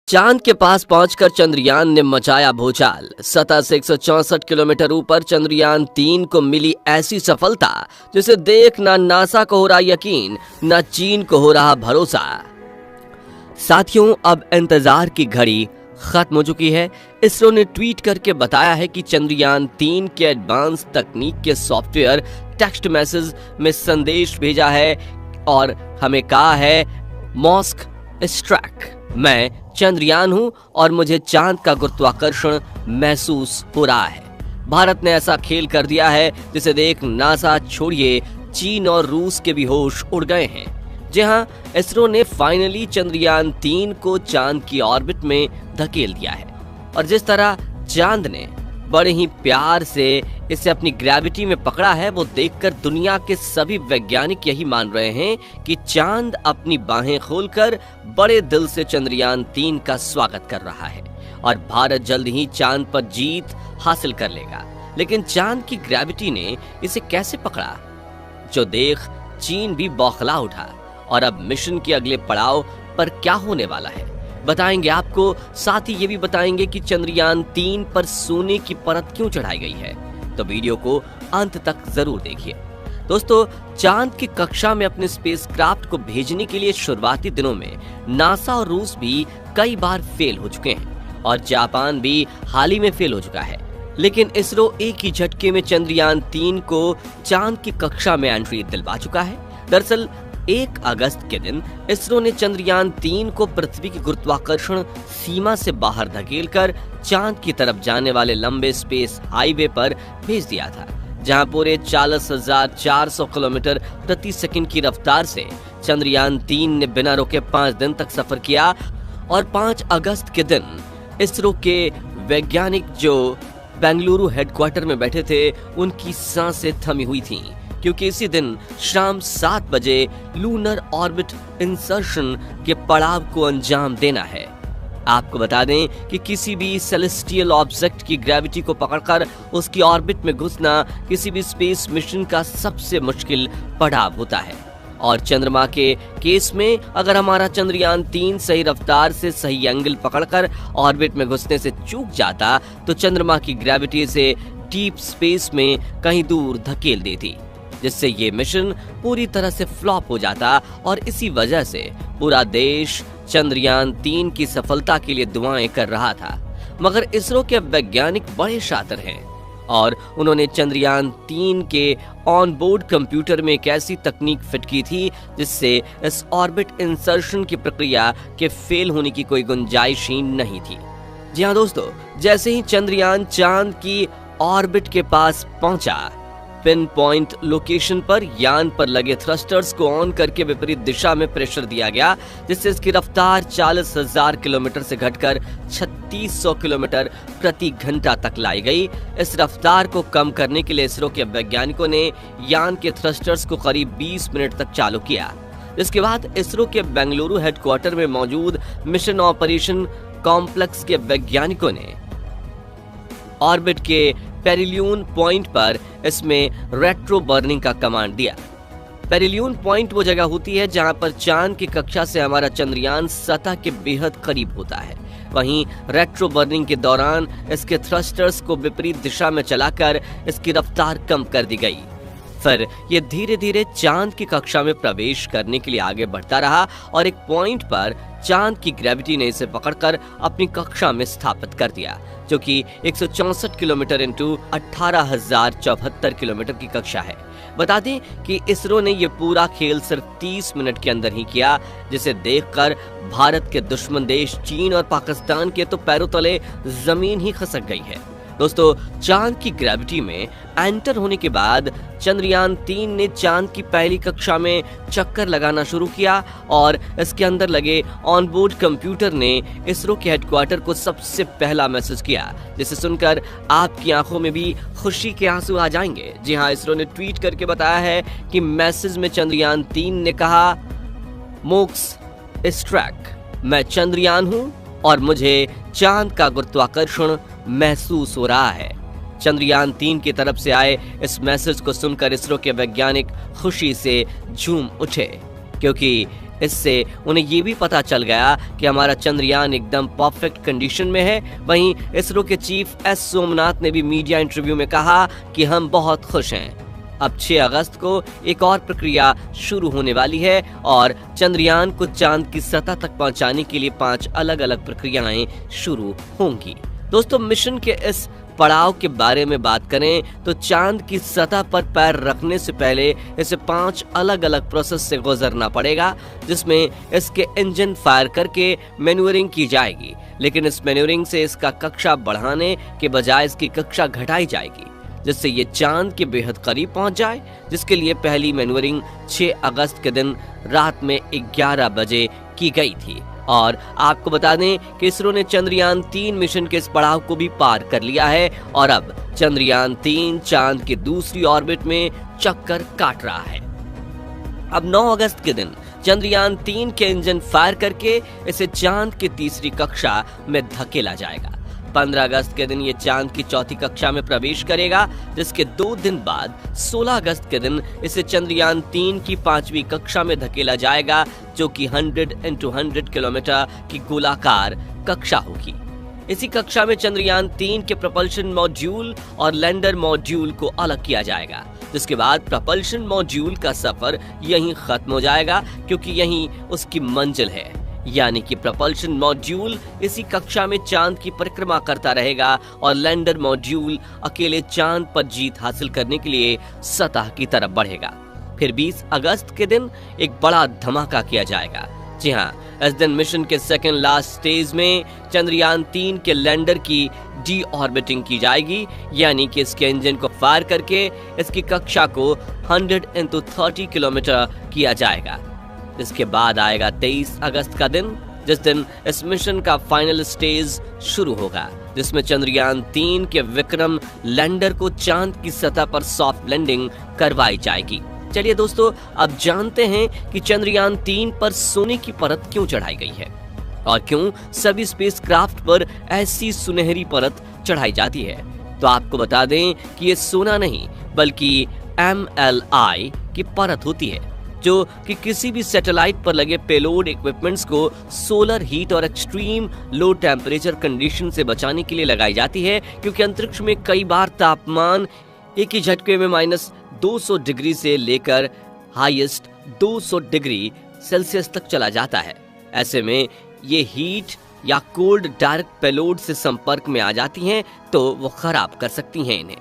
चांद के पास पहुंचकर चंद्रयान ने मचाया भूचाल। सतह से 164 किलोमीटर ऊपर चंद्रयान-3 को मिली ऐसी सफलता जिसे देख ना नासा को हो रहा यकीन, ना चीन को हो रहा भरोसा। साथियों, अब इंतजार की घड़ी खत्म हो चुकी है। इसरो ने ट्वीट करके बताया है कि चंद्रयान-3 के एडवांस तकनीक के सॉफ्टवेयर टेक्स्ट मैसेज में संदेश भेजा है और हमें कहा है, मॉस्क स्ट्रैक, मैं चंद्रयान हूं और मुझे चांद का गुरुत्वाकर्षण महसूस हो रहा है। भारत ने ऐसा खेल कर दिया है जिसे देख नासा छोड़िए चीन और रूस के भी होश उड़ गए हैं। जी हां, इसरो ने फाइनली चंद्रयान-3 को चांद की ऑर्बिट में धकेल दिया है और जिस तरह चांद ने बड़े ही प्यार से इसे अपनी ग्रेविटी में पकड़ा है, वो देखकर दुनिया के सभी वैज्ञानिक यही मान रहे हैं कि चांद अपनी बाहें खोलकर बड़े दिल से चंद्रयान-3 का स्वागत कर रहा है और भारत जल्द ही चांद पर जीत हासिल कर लेगा। लेकिन चांद की ग्रेविटी ने इसे कैसे पकड़ा, जो देख चीन भी बौखला उठा। और अब मिशन के अगले पड़ाव पर क्या होने वाला है बताएंगे आपको। साथ ही ये भी बताएंगे कि चंद्रयान-3 पर सोने की परत क्यों चढ़ाई गई है, तो वीडियो को अंत तक जरूर देखिए। दोस्तों, चांद की कक्षा में अपने स्पेसक्राफ्ट को भेजने के लिए शुरुआती दिनों में नासा और रूस भी कई बार फेल हो चुके हैं और जापान भी हाल ही में फेल हो चुका है। लेकिन इसरो एक ही झटके में चंद्रयान-3 को चांद की कक्षा में एंट्री दिलवा चुका है। दरअसल 1 अगस्त के दिन इसरो ने चंद्रयान-3 को पृथ्वी की गुरुत्वाकर्षण सीमा से बाहर धकेलकर चांद की तरफ जाने वाले लंबे स्पेस हाईवे पर भेज दिया था, जहां पूरे 40,400 किलोमीटर प्रति सेकंड की रफ्तार से चंद्रयान-3 ने बिना रुके 5 दिन तक सफर किया। और 5 अगस्त के दिन इसरो के वैज्ञानिक जो बेंगलुरु हेडक्वार्टर में बैठे थे, उनकी सांसें थमी हुई थीं, क्योंकि इसी दिन शाम 7 बजे लूनर ऑर्बिट इंसर्शन के पड़ाव को अंजाम देना है। आपको बता दें कि किसी भी सेलेस्टियल ऑब्जेक्ट की ग्रेविटी को पकड़कर उसकी ऑर्बिट में घुसना किसी भी स्पेस मिशन का सबसे मुश्किल पड़ाव होता है। और चंद्रमा के केस में अगर हमारा चंद्रयान-3 सही रफ्तार से सही एंगल पकड़कर ऑर्बिट में घुसने से चूक जाता, तो चंद्रमा की ग्रेविटी से डीप स्पेस में कहीं दूर धकेल देती, जिससे ये मिशन पूरी तरह से फ्लॉप हो जाता। और इसी वजह से पूरा देश चंद्रयान-3 की सफलता के लिए दुआएं कर रहा था। मगर इसरो के वैज्ञानिक बड़े शातिर हैं और उन्होंने चंद्रयान-3 के ऑन बोर्ड कंप्यूटर में एक ऐसी तकनीक फिट की थी जिससे इस ऑर्बिट इंसर्शन की प्रक्रिया के फेल होने की कोई गुंजाइश ही नहीं थी। जी हाँ दोस्तों, जैसे ही चंद्रयान चांद की ऑर्बिट के पास पहुंचा, पिन पॉइंट लोकेशन पर यान पर लगे थ्रस्टर्स को ऑन करके विपरीत दिशा में प्रेशर दिया गया, जिससे इसकी रफ्तार 40,000 किलोमीटर से घटकर 3600 किलोमीटर प्रति घंटा तक लाई गई। इस रफ्तार को कम करने के लिए इसरो के वैज्ञानिकों ने यान के थ्रस्टर्स को करीब 20 मिनट तक चालू किया। इसके बाद इसरो के बेंगलुरु हेडक्वार्टर में मौजूद मिशन ऑपरेशन कॉम्प्लेक्स के वैज्ञानिकों ने ऑर्बिट के पेरिलियन पॉइंट पर इसमें रेट्रो बर्निंग का कमांड दिया। पेरिलियन पॉइंट वो जगह होती है जहां पर चांद की कक्षा से हमारा चंद्रयान सतह के बेहद करीब होता है। वहीं रेट्रो बर्निंग के दौरान इसके थ्रस्टर्स को विपरीत दिशा में चलाकर इसकी रफ्तार कम कर दी गई। फिर ये धीरे धीरे चांद की कक्षा में प्रवेश करने के लिए आगे बढ़ता रहा और एक पॉइंट पर चांद की ग्रेविटी ने इसे पकड़कर अपनी कक्षा में स्थापित कर दिया, जो कि 164 किलोमीटर इंटू 18,074 किलोमीटर की कक्षा है। बता दें कि इसरो ने यह पूरा खेल सिर्फ 30 मिनट के अंदर ही किया, जिसे देखकर भारत के दुश्मन देश चीन और पाकिस्तान के तो पैरों तले जमीन ही खसक गई है। दोस्तों, चांद की ग्रेविटी में एंटर होने के बाद चंद्रयान-3 ने चांद की पहली कक्षा में चक्कर लगाना शुरू किया और इसके अंदर लगे ऑनबोर्ड कंप्यूटर ने इसरो के हेडक्वार्टर को सबसे पहला मैसेज किया, जिसे सुनकर आपकी आंखों में भी खुशी के आंसू आ जाएंगे। जी हाँ, इसरो ने ट्वीट करके बताया है कि मैसेज में चंद्रयान-3 ने कहा, मोक्स स्ट्रैक, मैं चंद्रयान हूं और मुझे चांद का गुरुत्वाकर्षण महसूस हो रहा है। चंद्रयान-3 की तरफ से आए इस मैसेज को सुनकर इसरो के वैज्ञानिक खुशी से झूम उठे, क्योंकि इससे उन्हें ये भी पता चल गया कि हमारा चंद्रयान एकदम परफेक्ट कंडीशन में है। वहीं इसरो के चीफ एस सोमनाथ ने भी मीडिया इंटरव्यू में कहा कि हम बहुत खुश हैं। अब 6 अगस्त को एक और प्रक्रिया शुरू होने वाली है और चंद्रयान को चांद की सतह तक पहुंचाने के लिए 5 अलग अलग प्रक्रियाएं शुरू होंगी। दोस्तों, मिशन के इस पड़ाव के बारे में बात करें तो चांद की सतह पर पैर रखने से पहले इसे 5 अलग अलग प्रोसेस से गुजरना पड़ेगा, जिसमें इसके इंजन फायर करके मैन्यूवरिंग की जाएगी। लेकिन इस मैन्यूवरिंग से इसका कक्षा बढ़ाने के बजाय इसकी कक्षा घटाई जाएगी, जिससे ये चांद के बेहद करीब पहुंच जाए, जिसके लिए पहली मैन्यूवरिंग 6 अगस्त के दिन रात में 11 बजे की गई थी। और आपको बता दें कि इसरो ने चंद्रयान 3 मिशन के इस पड़ाव को भी पार कर लिया है और अब चंद्रयान 3 चांद की दूसरी ऑर्बिट में चक्कर काट रहा है। अब 9 अगस्त के दिन चंद्रयान 3 के इंजन फायर करके इसे चांद की तीसरी कक्षा में धकेला जाएगा। 15 अगस्त के दिन ये चांद की चौथी कक्षा में प्रवेश करेगा, जिसके 2 दिन बाद 16 अगस्त के दिन इसे चंद्रयान 3 की 5वीं कक्षा में धकेला जाएगा, जो कि 100 × 100 किलोमीटर की गोलाकार कक्षा होगी। इसी कक्षा में चंद्रयान 3 के propulsion मॉड्यूल और लैंडर मॉड्यूल को अलग किया जाएगा, जिसके बाद propulsion मॉड्यूल का सफर यहीं खत्म हो जाएगा, क्योंकि यहीं उसकी मंजिल है। यानी कि propulsion मॉड्यूल इसी कक्षा में चांद की परिक्रमा करता रहेगा और लैंडर मॉड्यूल अकेले चांद पर जीत हासिल करने के लिए सतह की तरफ बढ़ेगा। फिर 20 अगस्त के दिन एक बड़ा धमाका किया जाएगा। जी हाँ, इस दिन मिशन के सेकेंड लास्ट स्टेज में चंद्रयान 3 के लैंडर की डी ऑर्बिटिंग की जाएगी, यानी कि इसके इंजन को फायर करके इसकी कक्षा को 100 × 30 किलोमीटर किया जाएगा। इसके बाद आएगा 23 अगस्त का दिन, जिस दिन इस मिशन का फाइनल स्टेज शुरू होगा, जिसमें चंद्रयान 3 के विक्रम लैंडर को चांद की सतह पर सॉफ्ट लैंडिंग करवाई जाएगी। चलिए दोस्तों, अब जानते हैं कि चंद्रयान 3 पर सोने की परत क्यों चढ़ाई गई है और क्यों सभी स्पेसक्राफ्ट पर ऐसी सुनहरी परत चढ़ाई जाती है। तो आपको बता दें कि ये सोना नहीं बल्कि MLI की परत होती है, जो कि किसी भी सैटेलाइट पर लगे पेलोड इक्विपमेंट्स को सोलर हीट और एक्सट्रीम लो टेम्परेचर कंडीशन से बचाने के लिए लगाई जाती है, क्योंकि अंतरिक्ष में कई बार तापमान एक ही झटके में -200 डिग्री से लेकर हाईएस्ट 200 डिग्री सेल्सियस तक चला जाता है। ऐसे में ये हीट या कोल्ड डायरेक्ट पेलोड से संपर्क में आ जाती हैं तो वो खराब कर सकती हैं इन्हें।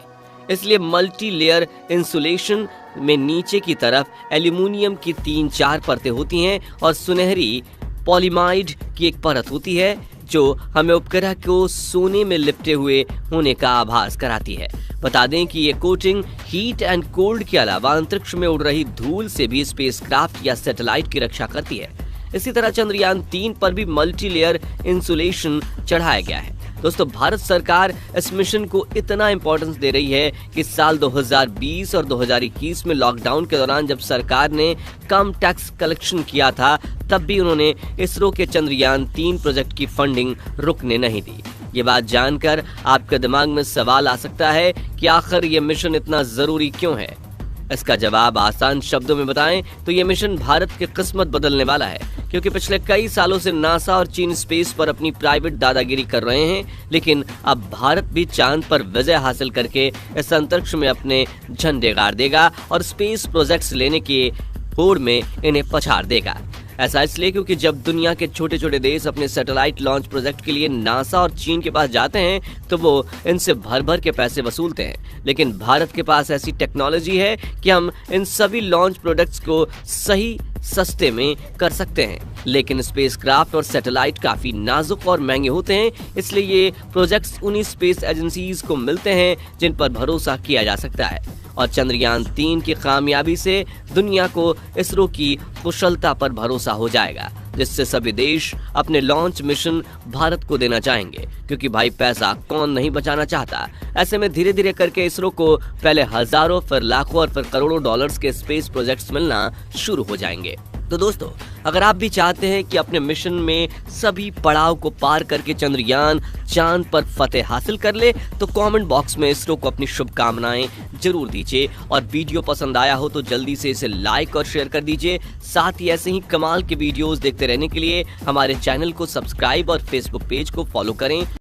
इसलिए मल्टी लेयर इंसुलेशन में नीचे की तरफ एल्यूमिनियम की 3-4 परतें होती हैं और सुनहरी पॉलीमाइड की एक परत होती है, जो हमें उपग्रह को सोने में लिपटे हुए होने का आभास कराती है। बता दें कि ये कोटिंग हीट एंड कोल्ड के अलावा अंतरिक्ष में उड़ रही धूल से भी स्पेसक्राफ्ट या सैटेलाइट की रक्षा करती है। इसी तरह चंद्रयान 3 पर भी मल्टी लेयर इंसुलेशन चढ़ाया गया है। दोस्तों, भारत सरकार इस मिशन को इतना इंपॉर्टेंस दे रही है कि साल 2020 और 2021 में लॉकडाउन के दौरान जब सरकार ने कम टैक्स कलेक्शन किया था, तब भी उन्होंने इसरो के चंद्रयान 3 प्रोजेक्ट की फंडिंग रुकने नहीं दी। ये बात जानकर आपके दिमाग में सवाल आ सकता है कि आखिर ये मिशन इतना जरूरी क्यों है। इसका जवाब आसान शब्दों में बताएं तो ये मिशन भारत की किस्मत बदलने वाला है, क्योंकि पिछले कई सालों से नासा और चीन स्पेस पर अपनी प्राइवेट दादागिरी कर रहे हैं, लेकिन अब भारत भी चांद पर विजय हासिल करके इस अंतरिक्ष में अपने झंडे गाड़ देगा और स्पेस प्रोजेक्ट्स लेने की होड़ में इन्हें पछाड़ देगा। ऐसा इसलिए क्योंकि जब दुनिया के छोटे छोटे देश अपने सैटेलाइट लॉन्च प्रोजेक्ट के लिए नासा और चीन के पास जाते हैं तो वो इनसे भर भर के पैसे वसूलते हैं, लेकिन भारत के पास ऐसी टेक्नोलॉजी है कि हम इन सभी लॉन्च प्रोडक्ट्स को सही सस्ते में कर सकते हैं। लेकिन स्पेसक्राफ्ट और सैटेलाइट काफी नाजुक और महंगे होते हैं, इसलिए ये प्रोजेक्ट्स उन्हीं स्पेस एजेंसीज को मिलते हैं जिन पर भरोसा किया जा सकता है। और चंद्रयान 3 की कामयाबी से दुनिया को इसरो की कुशलता पर भरोसा हो जाएगा, जिससे सभी देश अपने लॉन्च मिशन भारत को देना चाहेंगे, क्योंकि भाई पैसा कौन नहीं बचाना चाहता। ऐसे में धीरे धीरे करके इसरो को पहले हजारों, फिर लाखों और फिर करोड़ों डॉलर्स के स्पेस प्रोजेक्ट्स मिलना शुरू हो जाएंगे। तो दोस्तों, अगर आप भी चाहते हैं कि अपने मिशन में सभी पड़ाव को पार करके चंद्रयान चांद पर फतेह हासिल कर ले, तो कमेंट बॉक्स में इसरो को अपनी शुभकामनाएं जरूर दीजिए। और वीडियो पसंद आया हो तो जल्दी से इसे लाइक और शेयर कर दीजिए। साथ ही ऐसे ही कमाल के वीडियोस देखते रहने के लिए हमारे चैनल को सब्सक्राइब और फेसबुक पेज को फॉलो करें।